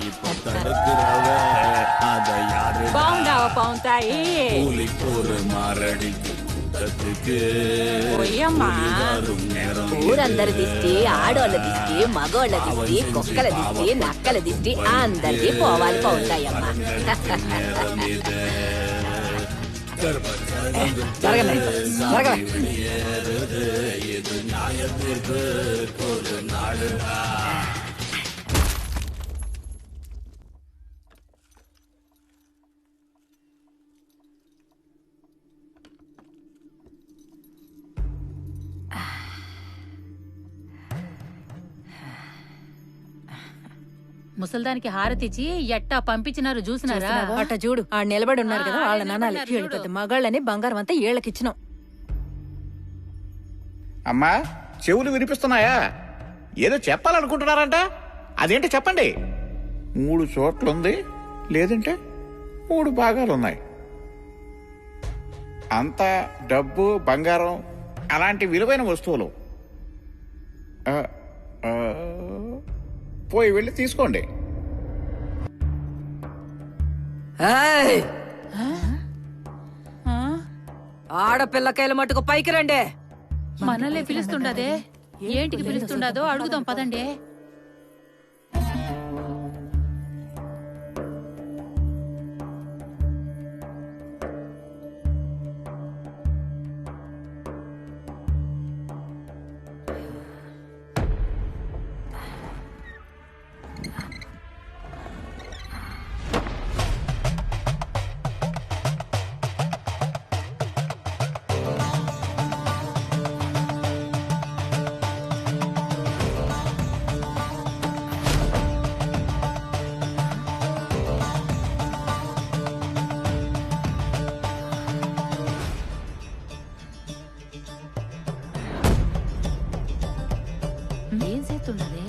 இப்ப தடுக்கிறவ அத யாரு பாவுண்டாவ பாவுண்டாயி கூலி போரு மாரடிக்கு கூட்டத்துக்கு పోయమ్మా ఊరందరి దిష్టి ఆడోళ్ళ దిష్టి మగోళ్ళ దిష్టి కుక్కల దిష్టి నక్కల దిష్టి అందరిది పోవాలి పోతాయమ్మా. இது நியாயத்திற்கு ஒரு நாடுடா. ముసల్దానికి హారతిచ్చి ఎట్టా పంపించినారు చూసినారా? అట్ట చూడు ఆ నిలబడి ఉన్నారు కదా వాళ్ళ నానాలి వీళ్ళు పెద్ద మగాళ్ళని బంగారం అంతా ఏళ్ళకిచ్చినాం. అమ్మా చెవులు వినిపిస్తున్నాయా? ఏదో చెప్పాలనుకుంటున్నారంట, అదేంటి చెప్పండి. 3 చోట్లుంది, లేదంటే 3 భాగాలున్నాయి. అంతా డబ్బు బంగారం అలాంటి విలువైన వస్తువులు. పోయి వెళ్ళి తీసుకోండి. ఆడపిల్లకాయల మటుకు పైకి రండి. మనల్ని పిలుస్తుండదే, ఏంటికి పిలుస్తుండదో అడుగుదాం పదండి. ఏం చేస్తుండదే?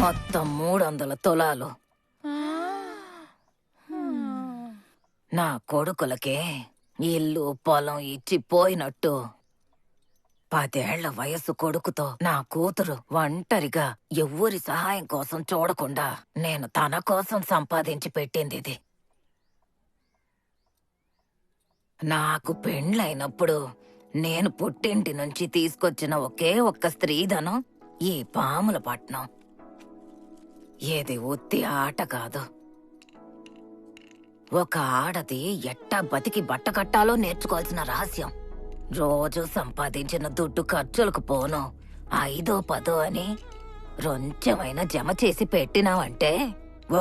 మొత్తం 300 తులాలు నా కొడుకులకే ఇల్లు పొలం ఇచ్చి పోయినట్టు 10 ఏళ్ల వయస్సు కొడుకుతో నా కూతురు ఒంటరిగా ఎవ్వరి సహాయం కోసం చూడకుండా నేను తన కోసం సంపాదించి పెట్టింది ఇది. నాకు పెండ్లైనప్పుడు నేను పుట్టింటి నుంచి తీసుకొచ్చిన ఒకే ఒక్క స్త్రీధనం ఈ పాముల పట్నం. ఏది ఉత్తి ఆట కాదు. ఒక ఆడది ఎట్టా బతికి బట్ట కట్టాలో నేర్చుకోవాల్సిన రహస్యం. రోజు సంపాదించిన దుడ్డు ఖర్చులకు పోను 5-10 అని రొంచెమైనా జమ చేసి పెట్టినావంటే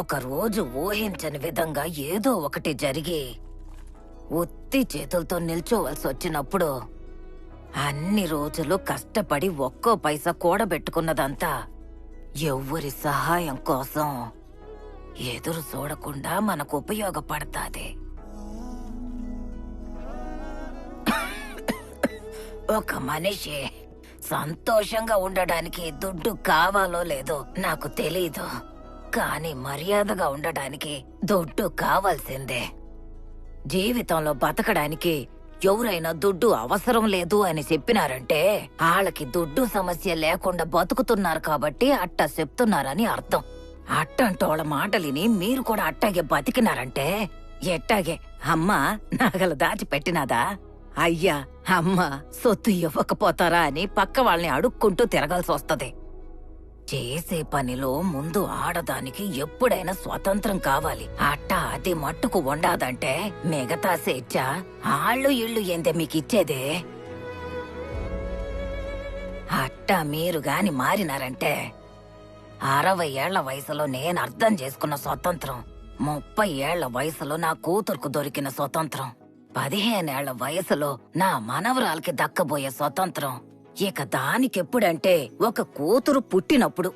ఒకరోజు ఊహించని విధంగా ఏదో ఒకటి జరిగి ఉత్తి చేతులతో నిల్చోవలసి వచ్చినప్పుడు అన్ని రోజులు కష్టపడి ఒక్కో పైసా కూడబెట్టుకున్నదంతా ఎవ్వరి సహాయం కోసం ఎదురు చూడకుండా మనకు ఉపయోగపడతాది. ఒక మనిషి సంతోషంగా ఉండడానికి దుడ్డు కావాలో లేదో నాకు తెలీదు, కానీ మర్యాదగా ఉండడానికి దుడ్డు కావాల్సిందే. జీవితంలో బతకడానికి ఎవరైనా దుడ్డు అవసరం లేదు అని చెప్పినారంటే వాళ్ళకి దుడ్డు సమస్య లేకుండా బతుకుతున్నారు కాబట్టి అట్టా చెప్తున్నారని అర్థం. అట్టంటోళ్ళ మాటలిని మీరు కూడా అట్టాగే బతికినారంటే ఎట్టాగే అమ్మా నగలు దాచిపెట్టినాదా, అయ్యా అమ్మ సొత్తు ఇవ్వకపోతారా అని పక్క వాళ్ళని అడుక్కుంటూ తిరగాల్సి వస్తది. చేసే పనిలో ముందు ఆడదానికి ఎప్పుడైనా స్వతంత్రం కావాలి. అట్టా అది మట్టుకు ఉండాదంటే మిగతా స్వేచ్ఛ ఆళ్ళు ఇళ్ళు ఏందే మీకిచ్చేదే. అట్టా మీరు గాని మారినారంటే 60 ఏళ్ల వయసులో నేను అర్థం చేసుకున్న స్వతంత్రం, 30 ఏళ్ల వయసులో నా కూతురుకు దొరికిన స్వతంత్రం, 15 ఏళ్ల వయసులో నా మనవరాలకి దక్కబోయే స్వతంత్రం ఇక దానికెప్పుడంటే ఒక కూతురు పుట్టినప్పుడు.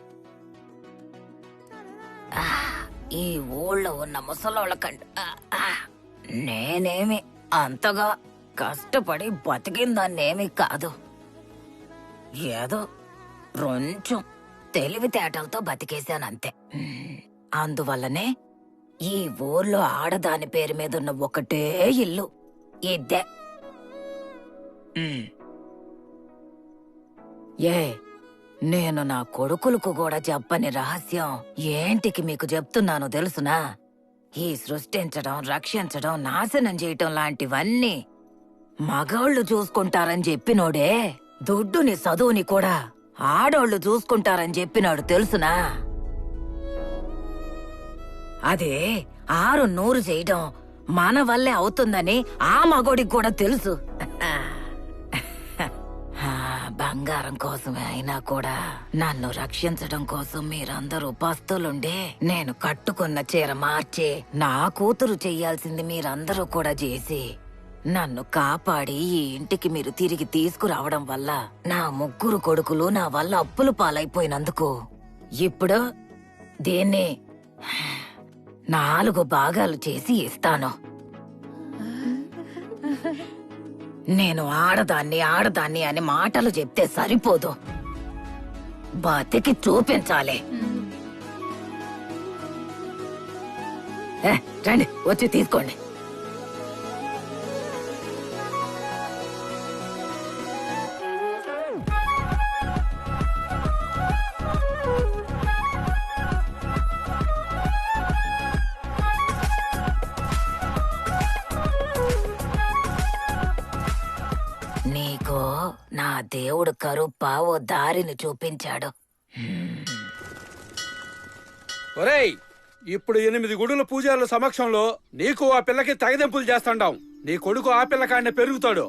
ఈ ఊళ్ళో ఉన్న ముసలోళ్ళ నేనేమి అంతగా కష్టపడి బతికిందాన్నేమీ కాదు. ఏదో కొంచెం తెలివితేటలతో బతికేశానంతే. అందువల్లనే ఈ ఊర్లో ఆడదాని పేరు మీద ఉన్న ఒకటే ఇల్లు ఇద్దే. ఏ నేను నా కొడుకులకు కూడా చెప్పని రహస్యం ఏంటికి మీకు చెప్తున్నానో తెలుసునా? ఈ సృష్టించడం, రక్షించడం, నాశనం చేయటం లాంటివన్నీ మగోళ్ళు చూసుకుంటారని చెప్పినోడే దుడ్డుని చదువుని కూడా ఆడోళ్ళు చూసుకుంటారని చెప్పినాడు తెలుసునా? అదే 600 చేయడం మన వల్లే అవుతుందని ఆ మగోడికి కూడా తెలుసు. బంగారం కోసమే అయినా కూడా నన్ను రక్షించడం కోసం మీరందరూ పస్తులుండే నేను కట్టుకున్న చీర మార్చి నా కూతురు చెయ్యాల్సింది మీరందరూ కూడా చేసి నన్ను కాపాడి ఈ ఇంటికి మీరు తిరిగి తీసుకురావడం వల్ల నా 3 కొడుకులు నా వల్ల అప్పులు పాలైపోయినందుకు ఇప్పుడు దీన్ని 4 భాగాలు చేసి ఇస్తాను. నేను ఆడదాన్ని అని మాటలు చెప్తే సరిపోదు, బతికి చూపించాలి. రండి వచ్చి తీసుకోండి. నీకో నా దేవుడు కరుప్ప ఓ దారిని చూపించాడు. ఒరేయ్, ఇప్పుడు 8 గుడుల పూజారుల సమక్షంలో నీకు ఆ పిల్లకి తగదెంపులు చేస్తాండాం. నీ కొడుకు ఆ పిల్లకాడిని పెరుగుతాడు.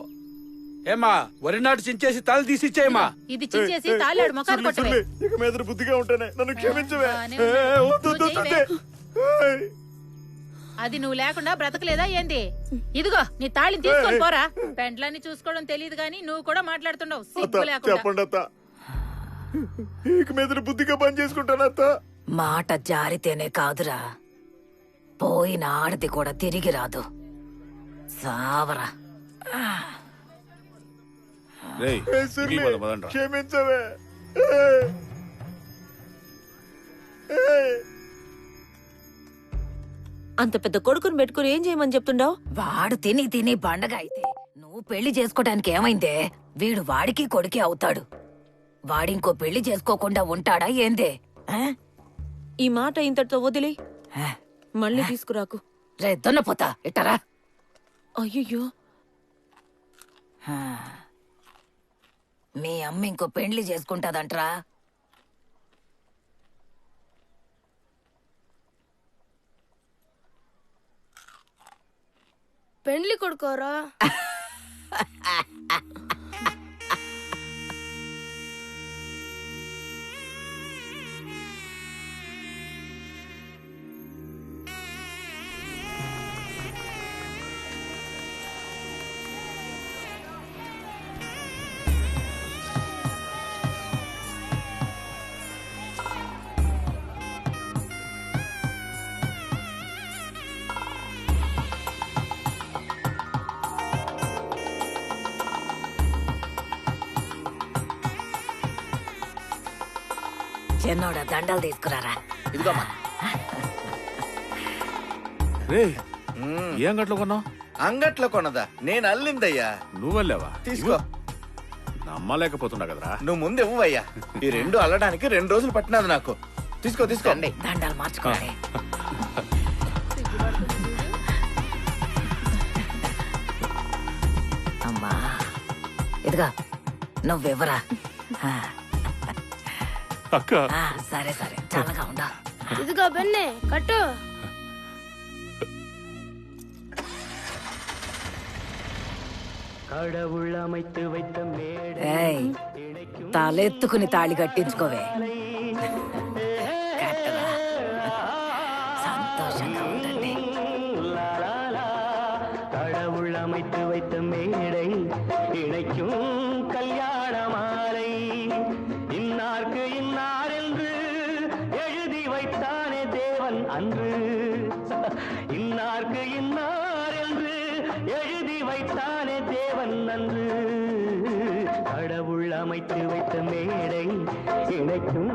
ఏమా వరి నాటు చించేసి తల తీసిచ్చేయమా. ఇది చించేసి తాళాడు మొఖాన్ని కొట్టవే. ఇక మీద బుద్ధిగా ఉంటానే, నన్ను క్షమించవే. అది నువ్వు లేకుండా బ్రతకలేదా ఏంది? ఇదిగో నీ తాళిని తీసుకొని పోరా. పెండ్లాన్ని చూసుకోవడం తెలియదు గాని నువ్వు కూడా మాట్లాడుతున్నావు సిగ్గు లేకుండా. చెప్పండి అత్త, ఇక మీద బుద్ధిగా పని చేసుకుంటానత్త. మాట జారితేనే కాదురా, పోయిన ఆడది కూడా తిరిగి రాదు. సావరా. క్షమించవే. అంత పెద్ద కొడుకుని పెట్టుకుని ఏం చేయమని చెప్తుండావు? వాడు తిని తిని బండగా అయితే నువ్వు పెళ్లి చేసుకోవడానికి ఏమైందే? వీడు వాడికి కొడుకే అవుతాడు. వాడింకో పెళ్లి చేసుకోకుండా ఉంటాడా ఏందే? ఈ మాట ఇంతటితో వదిలి మళ్ళీ తీసుకురాకు. రే దున్నపోతా, ఇట్టరా. అయ్యో, మీ అమ్మ ఇంకో పెళ్లి చేసుకుంటాదంట్రా. పెండ్లి కొడుకోరా. చిన్నోడా దండలు తీసుకురారా. ఇదిగోమ్మా. ఏ అంగట్లో కొన్నావు? అంగట్లో కొన్నదా? నేను అల్లిందయ్యా. నువ్వెళ్ళావా? తీసుకో. నమ్మలేకపోతున్నా కదరా. నువ్వు ముందు ఇవ్వయ్యా. ఈ 2 అల్లడానికి 2 రోజులు పట్టినది నాకు. తీసుకో తీసుకోండి. దండాలు మార్చుకోండి. అమ్మా ఇదిగా నువ్వెవరా? అక్క సరే సరే, చల్లగా ఉండా. ఇదిగో బెన్నే కట్టు. ఏయ్, తలెత్తుకుని తాళి కట్టించుకోవే. కట్టరా. సంతోషంగా ఉండండి. கடவுளமைத்து வைத்த மேடை இணைக்கும் கல்யாண மாலை இன்னார்க்கு இன்னார் என்று எழுதி வைத்தானே தேவன் அன்று இன்னார்க்கு இன்னார் என்று எழுதி வைத்தானே தேவன் அன்று கடவுள் அமைத்து வைத்த மேடை இணைக்கும்